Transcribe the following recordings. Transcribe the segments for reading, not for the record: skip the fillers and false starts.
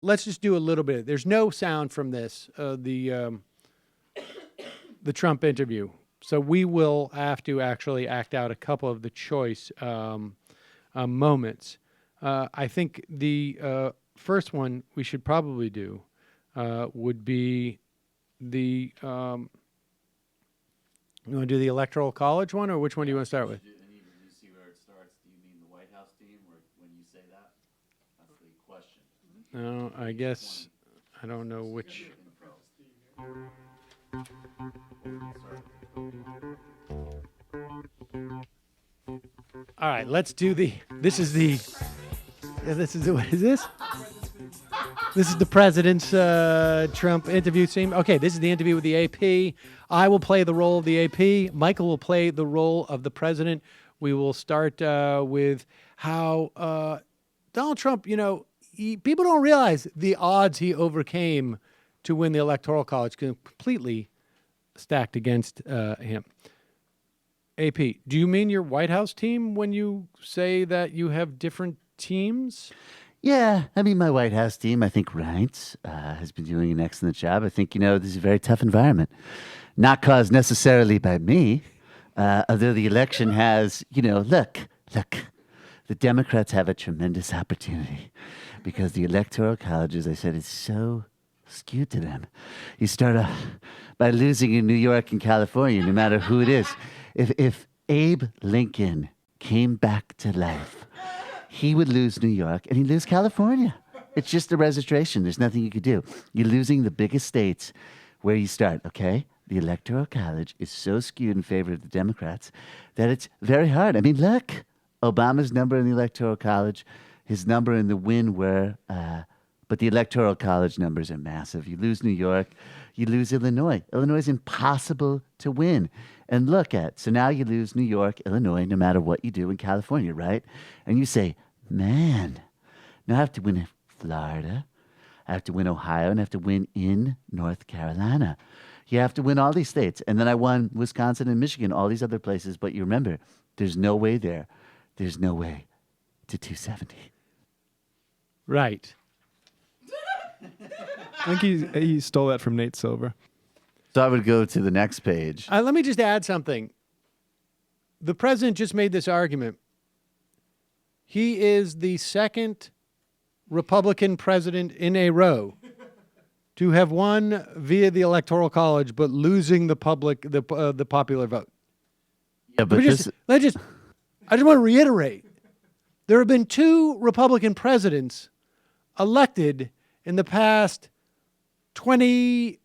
let's just do a little bit. There's no sound from this, the Trump interview. So we will have to actually act out a couple of the choice moments. I think the first one we should probably do would be the. You want to do the Electoral College one, or which one do you want to start with? And even you see where it starts. Do you mean the White House team, or when you say that? That's the question. No, I guess I don't know which. All right, let's do the. This is the. What is this? This is the president's Trump interview scene. Okay, this is the interview with the AP. I will play the role of the AP. Michael will play the role of the president. We will start with how Donald Trump, people don't realize the odds he overcame to win the Electoral College, completely stacked against him. AP, do you mean your White House team when you say that you have different teams? Yeah, I mean, my White House team, I think Reince has been doing an excellent job. I think, this is a very tough environment. Not caused necessarily by me, although the election has, look, the Democrats have a tremendous opportunity because the Electoral College, as I said, is so skewed to them. You start off by losing in New York and California, no matter who it is. If Abe Lincoln came back to life, he would lose New York and he'd lose California. It's just a registration. There's nothing you could do. You're losing the biggest states where you start, okay? The Electoral College is so skewed in favor of the Democrats that it's very hard. I mean, look, Obama's number in the Electoral College, his number in the win were, but the Electoral College numbers are massive. You lose New York, you lose Illinois. Illinois is impossible to win. And so now you lose New York, Illinois, no matter what you do in California, right? And you say, man, now I have to win Florida, I have to win Ohio, and I have to win in North Carolina. You have to win all these states. And then I won Wisconsin and Michigan, all these other places. But you remember, there's no way there. There's no way to 270. Right. I think he stole that from Nate Silver. So I would go to the next page. Let me just add something. The president just made this argument. He is the second Republican president in a row to have won via the Electoral College, but losing the popular vote. Yeah, but I just want to reiterate. There have been 2 Republican presidents elected in the past 20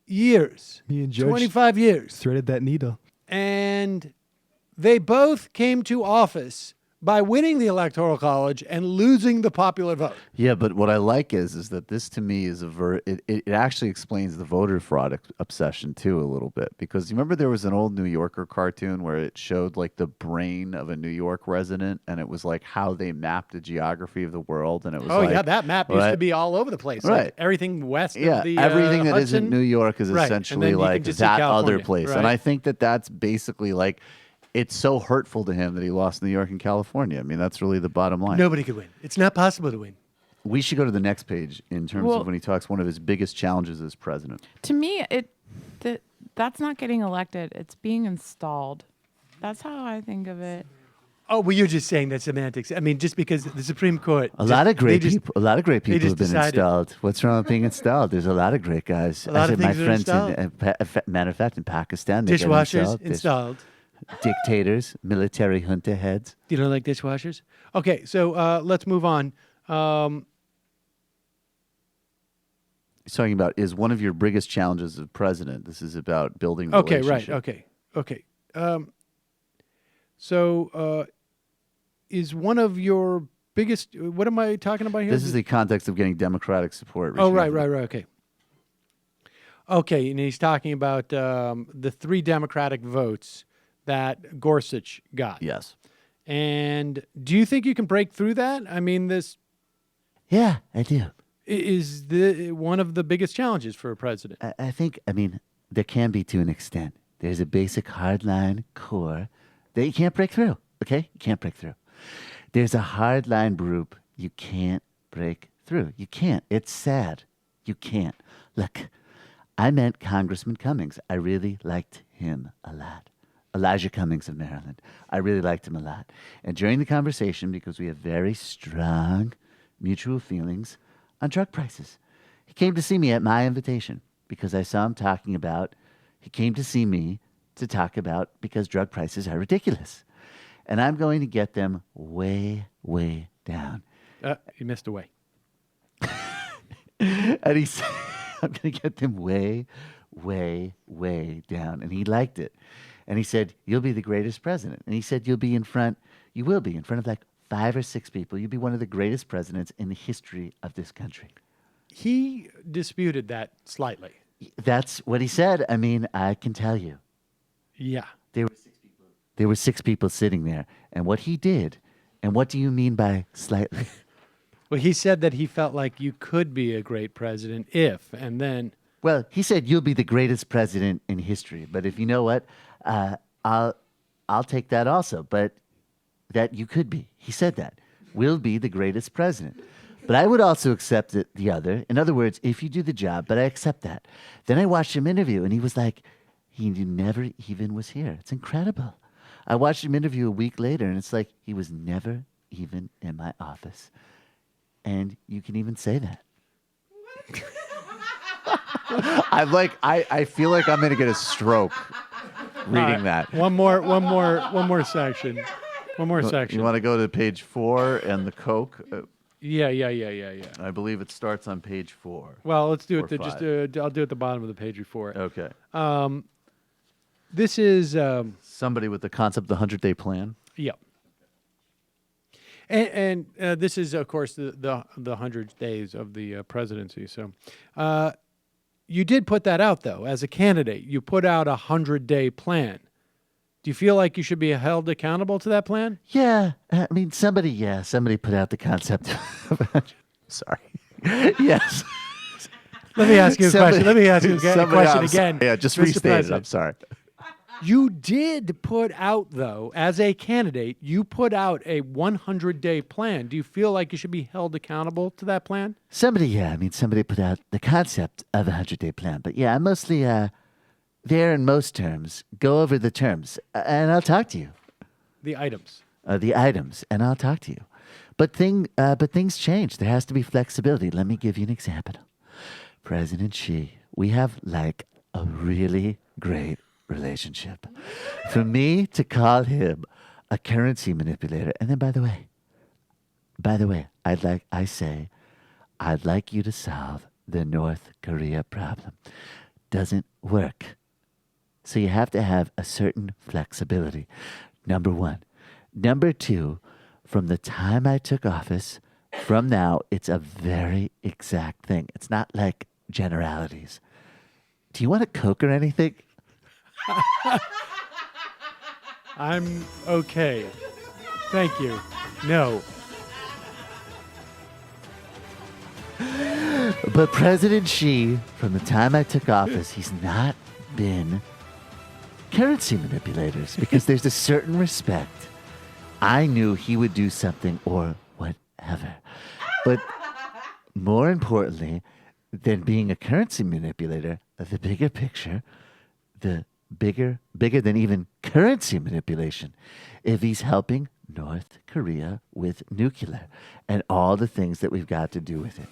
years. Me and George 25 years. threaded that needle. And they both came to office by winning the Electoral College and losing the popular vote. Yeah, but what I like is that this to me is it actually explains the voter fraud obsession too a little bit, because you remember there was an old New Yorker cartoon where it showed like the brain of a New York resident, and it was like how they mapped the geography of the world, and it was yeah, that map used to be all over the place. Right. Like everything west of the everything that Hudson. isn't New York is Right. essentially And then you can like just see that other California. place. Right. And I think that that's basically like, it's so hurtful to him that he lost New York and California. I mean, that's really the bottom line. Nobody could win. It's not possible to win. We should go to the next page in terms of when he talks one of his biggest challenges as president. To me, that's not getting elected. It's being installed. That's how I think of it. Oh, well, you're just saying that semantics. I mean, just because the Supreme Court. A lot of great people have been decided. installed. What's wrong with being installed? There's a lot of great guys. A lot of things my are friends installed. matter of fact, in Pakistan, they get Dishwashers installed. Dictators, military junta heads. You don't like dishwashers? Okay, so let's move on. He's talking about is one of your biggest challenges as president. This is about building Okay, relationship. right. Okay. So is one of your biggest, what am I talking about here? This is the context of getting Democratic support. Oh, right. Okay. Okay, and he's talking about the 3 Democratic votes that Gorsuch got. Yes. And do you think you can break through that? I mean, this Yeah, I do. is one of the biggest challenges for a president. I think, there can be to an extent. There's a basic hardline core that you can't break through, okay? You can't break through. There's a hardline group you can't break through. You can't. It's sad. You can't. Look, I met Congressman Cummings. I really liked him a lot. Elijah Cummings of Maryland. I really liked him a lot. And during the conversation, because we have very strong mutual feelings on drug prices, he came to see me at my invitation because I saw him talking about, he came to see me to talk about because drug prices are ridiculous. And I'm going to get them way, way down. You missed a way. And he said, I'm going to get them way, way, way down. And he liked it. And he said, you'll be the greatest president. And he said, you will be in front of like 5 or 6 people. You'll be one of the greatest presidents in the history of this country. He disputed that slightly. That's what he said. I mean, I can tell you. Yeah. There were 6 people sitting there. And what he did, and what do you mean by slightly? Well, he said that he felt like you could be a great president if, and then. Well, he said you'll be the greatest president in history. But if you know what, I'll take that also. But that you could be. He said that. Will be the greatest president. But I would also accept the other. In other words, if you do the job, but I accept that. Then I watched him interview, and he was like, he never even was here. It's incredible. I watched him interview a week later, and it's like he was never even in my office. And you can even say that. I'm like, I feel like I'm gonna get a stroke reading that. One more section. One more section. You want to go to page 4 and the Coke? Yeah. I believe it starts on page 4. Well, let's do Or it. Just 5. I'll do it at the bottom of the page before it. Okay. This is Somebody with the concept of the 100-day plan. yeah. And this is, of course, the 100 days of the presidency. So you did put that out, though, as a candidate. You put out a 100-day plan. Do you feel like you should be held accountable to that plan? Yeah. I mean, somebody put out the concept. Sorry. Yes. Let me ask you a question. Let me ask you a Somebody question else. again. Yeah, just Mr. restate it. President. I'm sorry. You did put out, though, as a candidate, you put out a 100-day plan. Do you feel like you should be held accountable to that plan? Somebody put out the concept of a 100-day plan. But yeah, I mostly, there in most terms, go over the terms, and I'll talk to you. The items. The items, and I'll talk to you. But things change. There has to be flexibility. Let me give you an example. President Xi, we have like a really great relationship. For me to call him a currency manipulator, and then by the way, I'd like you to solve the North Korea problem. Doesn't work. So you have to have a certain flexibility. Number 1. Number 2, from the time I took office, from now, it's a very exact thing. It's not like generalities. Do you want a Coke or anything? I'm okay. Thank you. No. But President Xi, from the time I took office, he's not been currency manipulators because there's a certain respect. I knew he would do something or whatever. But more importantly than being a currency manipulator, the bigger picture, the bigger than even currency manipulation, if he's helping North Korea with nuclear and all the things that we've got to do with it.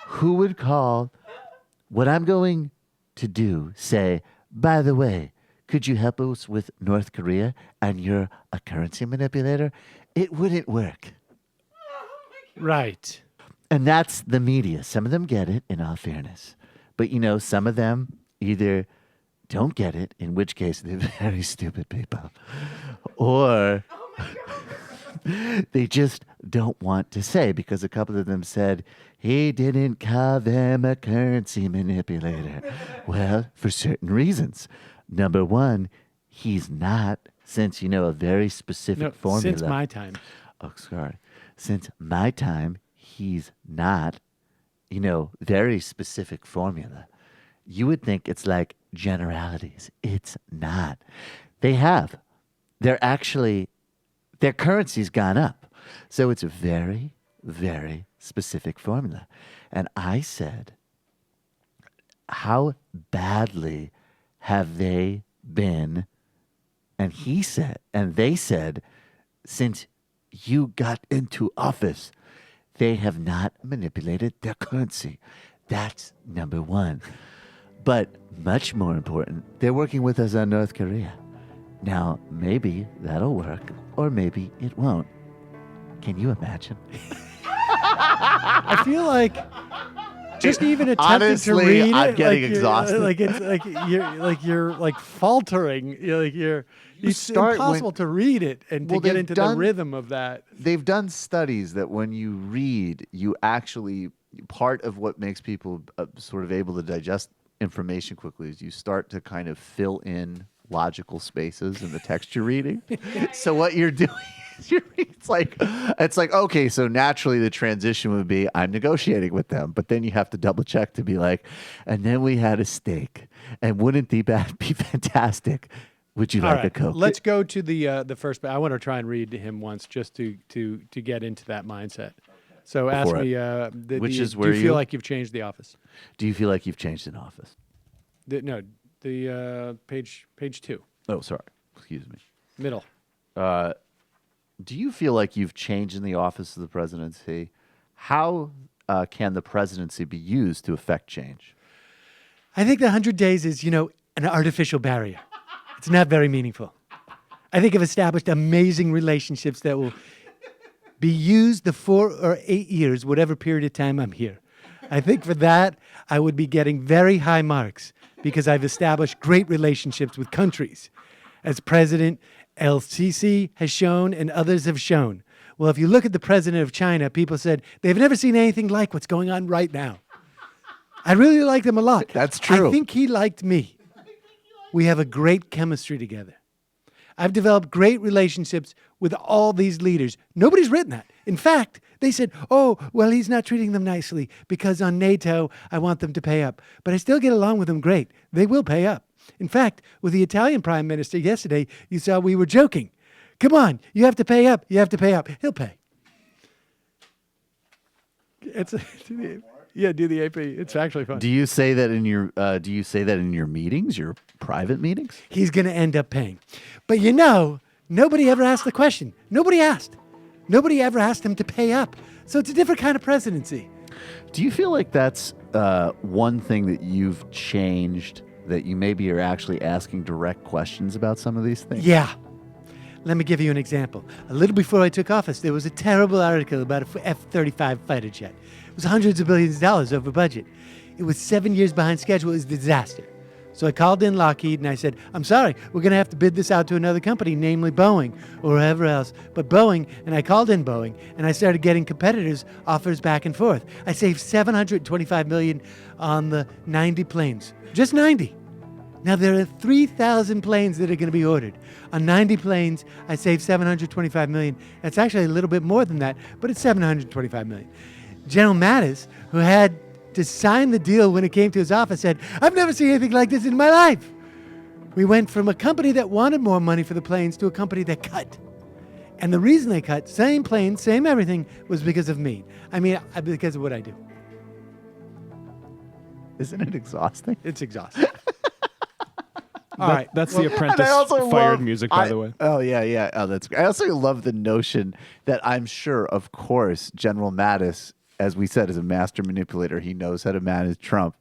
Who would call what I'm going to do, say, by the way, could you help us with North Korea and you're a currency manipulator? It wouldn't work. Right. And that's the media. Some of them get it, in all fairness. But, some of them either don't get it, in which case they're very stupid people, or they just don't want to say, because a couple of them said, he didn't call them a currency manipulator. Well, for certain reasons. Number 1, he's not, since, a very specific formula. Since my time. Oh, sorry. Since my time, he's not, very specific formula. You would think it's like generalities. It's not. Their currency's gone up. So it's very, very specific formula. And I said, how badly have they been? And they said, since you got into office, they have not manipulated their currency. That's number one. But much more important, they're working with us on North Korea. Now, maybe that'll work, or maybe it won't. Can you imagine? I feel like just even attempting Honestly, to read I'm it, getting you're- exhausted. you're like faltering. It's start when- impossible to read it and to Well, get they've into the done- rhythm of that. They've done studies that when you read, you actually, part of what makes people sort of able to digest information quickly is you start to kind of fill in logical spaces in the text you're reading. So what you're doing is it's like, okay, so naturally the transition would be I'm negotiating with them, but then you have to double check to be like, and then we had a steak, and wouldn't that be fantastic? Would you All like right, a Coke? let's go to the first. I want to try and read to him once just to get into that mindset. So ask for me, Which is do where you feel you- like you've changed the office? Do you feel like you've changed an office? Page 2, Oh, sorry. Excuse me. middle. Do you feel like you've changed in the office of the presidency? How can the presidency be used to affect change? I think the 100 days is, an artificial barrier. It's not very meaningful. I think I've established amazing relationships that will be used the 4 or 8 years, whatever period of time I'm here. I think for that, I would be getting very high marks because I've established great relationships with countries. As President El-Sisi has shown and others have shown. Well, if you look at the president of China, people said they've never seen anything like what's going on right now. I really like them a lot. That's true. I think he liked me. We have a great chemistry together. I've developed great relationships with all these leaders. Nobody's written that. In fact, they said, oh, well, he's not treating them nicely because on NATO, I want them to pay up. But I still get along with them great. They will pay up. In fact, with the Italian prime minister yesterday, you saw we were joking. Come on, you have to pay up. You have to pay up. He'll pay. Do the AP. It's actually fun. Do you say that in your meetings, your private meetings? He's going to end up paying. But nobody ever asked the question. Nobody asked. Nobody ever asked him to pay up. So it's a different kind of presidency. Do you feel like that's one thing that you've changed, that you maybe are actually asking direct questions about some of these things? Yeah. Let me give you an example. A little before I took office, there was a terrible article about a F-35 fighter jet. It was hundreds of billions of dollars over budget. It was 7 years behind schedule. It was a disaster. So I called in Lockheed and I said, I'm sorry, we're going to have to bid this out to another company, namely Boeing or whoever else. But Boeing, and I called in Boeing, and I started getting competitors' offers back and forth. I saved $725 million on the 90 planes. Just 90. Now, there are 3,000 planes that are going to be ordered. On 90 planes, I saved $725 million. That's actually a little bit more than that, but it's $725 million. General Mattis, who had to sign the deal when it came to his office, said, I've never seen anything like this in my life. We went from a company that wanted more money for the planes to a company that cut. And the reason they cut, same planes, same everything, was because of me. Because of what I do. Isn't it exhausting? It's exhausting. All right. That's the Apprentice And I also fired love- music, by the way. Oh, yeah. Oh, that's great. I also love the notion that I'm sure, of course, General Mattis, as we said, is a master manipulator. He knows how to manage Trump.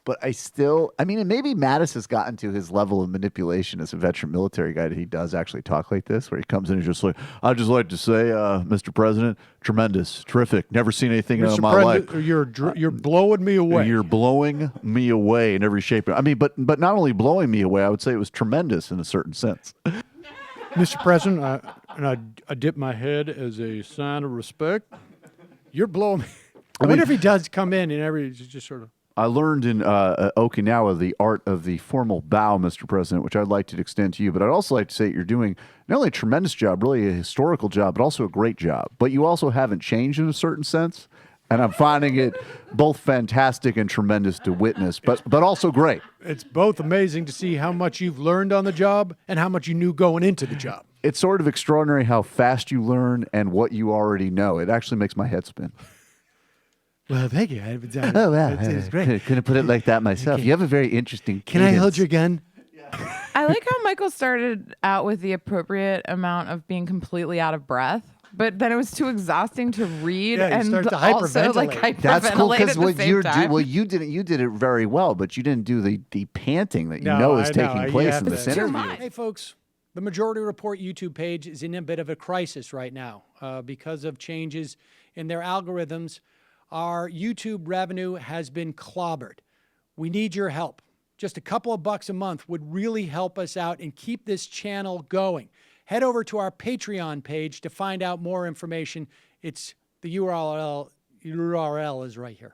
But and maybe Mattis has gotten to his level of manipulation as a veteran military guy that he does actually talk like this, where he comes in and just like, I'd just like to say, Mr. President, tremendous, terrific, never seen anything in my life. You're blowing me away. You're blowing me away in every shape. But not only blowing me away, I would say it was tremendous in a certain sense. Mr. President, I dip my head as a sign of respect. You're blowing me. I wonder if he does come in and just sort of. I learned in Okinawa the art of the formal bow, Mr. President, which I'd like to extend to you. But I'd also like to say that you're doing not only a tremendous job, really a historical job, but also a great job. But you also haven't changed in a certain sense. And I'm finding it both fantastic and tremendous to witness, but also great. It's both amazing to see how much you've learned on the job and how much you knew going into the job. it's sort of extraordinary how fast you learn and what you already know. It actually makes my head spin. Well, thank you. Oh, wow. It's great. Couldn't put it like that myself. You have a very interesting Can I hold cadence. your gun? I like how Michael started out with the appropriate amount of being completely out of breath, but then it was too exhausting to read Yeah, you and start to also like hyperventilate. That's cool hyperventilate because at the what same you're time. you did it very well, but you didn't do the panting that you No, know is I know. taking You place have in to- this It's too interview. much. Hey, folks, the Majority Report YouTube page is in a bit of a crisis right now because of changes in their algorithms. Our YouTube revenue has been clobbered. We need your help. Just a couple of bucks a month would really help us out and keep this channel going. Head over to our Patreon page to find out more information. It's the URL is right here.